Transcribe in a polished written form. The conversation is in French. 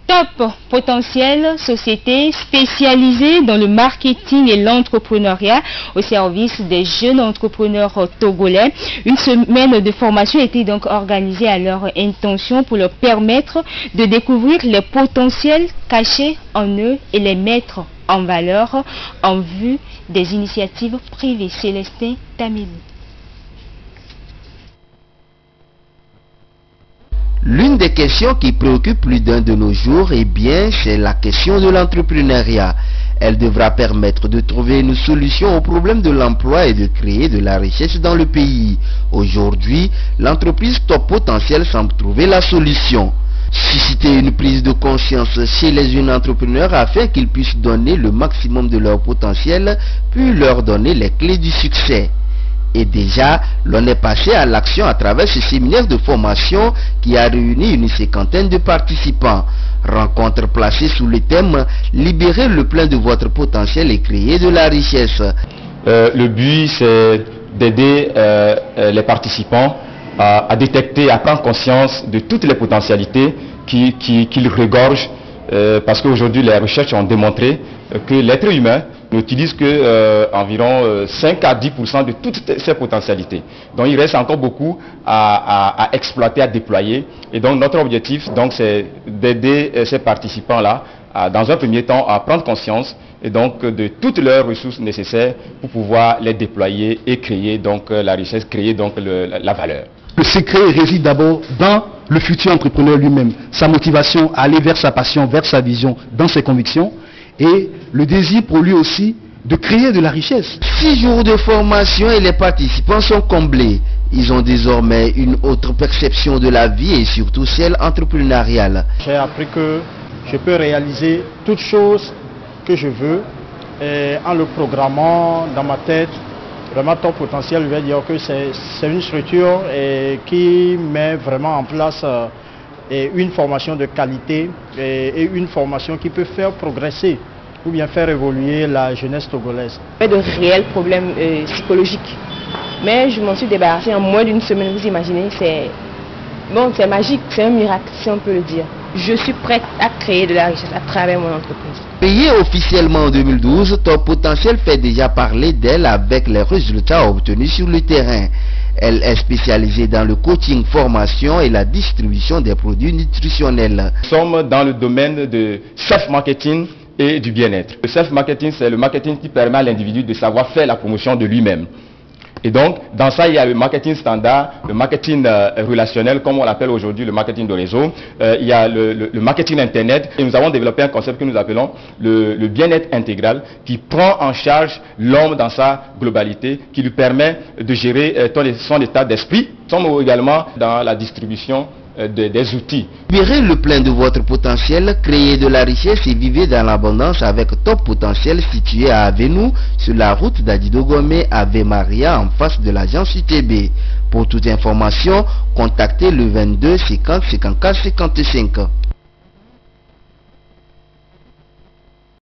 Top Potentiel, société spécialisée dans le marketing et l'entrepreneuriat au service des jeunes entrepreneurs togolais. Une semaine de formation était donc organisée à leur intention pour leur permettre de découvrir les potentiels cachés en eux et les mettre en valeur en vue des initiatives privées. Célestin Tamilou. L'une des questions qui préoccupe plus d'un de nos jours, c'est la question de l'entrepreneuriat. Elle devra permettre de trouver une solution au problème de l'emploi et de créer de la richesse dans le pays. Aujourd'hui, l'entreprise Top Potentiel semble trouver la solution. Susciter une prise de conscience chez les jeunes entrepreneurs afin qu'ils puissent donner le maximum de leur potentiel, puis leur donner les clés du succès. Et déjà, l'on est passé à l'action à travers ce séminaire de formation qui a réuni une cinquantaine de participants. Rencontre placée sous le thème « Libérer le plein de votre potentiel et créer de la richesse ». Le but, c'est d'aider les participants à détecter, à prendre conscience de toutes les potentialités qu'ils regorgent, parce qu'aujourd'hui, les recherches ont démontré que l'être humain n'utilise que environ 5 à 10% de toutes ces potentialités. Donc il reste encore beaucoup à exploiter, à déployer. Et donc notre objectif, c'est d'aider ces participants-là, dans un premier temps, à prendre conscience et donc de toutes leurs ressources nécessaires pour pouvoir les déployer et créer donc la richesse, créer donc la valeur. Le secret réside d'abord dans le futur entrepreneur lui-même, sa motivation à aller vers sa passion, vers sa vision, dans ses convictions, et le désir pour lui aussi de créer de la richesse. 6 jours de formation et les participants sont comblés. Ils ont désormais une autre perception de la vie et surtout celle entrepreneuriale. J'ai appris que je peux réaliser toutes choses que je veux et en le programmant dans ma tête. Vraiment Top Potentiel, je vais dire que c'est une structure qui met vraiment en place une formation de qualité et une formation qui peut faire progresser ou bien faire évoluer la jeunesse togolaise. De réels problèmes psychologiques. Mais je m'en suis débarrassée en moins d'une semaine, vous imaginez, c'est magique, c'est un miracle si on peut le dire. Je suis prête à créer de la richesse à travers mon entreprise. Payée officiellement en 2012, Top Potentiel fait déjà parler d'elle avec les résultats obtenus sur le terrain. Elle est spécialisée dans le coaching, formation et la distribution des produits nutritionnels. Nous sommes dans le domaine de self-marketing et du bien-être. Le self-marketing, c'est le marketing qui permet à l'individu de savoir faire la promotion de lui-même. Et donc, dans ça, il y a le marketing standard, le marketing relationnel, comme on l'appelle aujourd'hui le marketing de réseau. Il y a le marketing Internet. Et nous avons développé un concept que nous appelons le bien-être intégral, qui prend en charge l'homme dans sa globalité, qui lui permet de gérer son état d'esprit. Nous sommes également dans la distribution des outils. Libérez le plein de votre potentiel, créez de la richesse et vivez dans l'abondance avec Top Potentiel situé à Avenou, sur la route d'Adidogomé Ave Maria en face de l'agence UTB. Pour toute information, contactez le 22 50 54 55.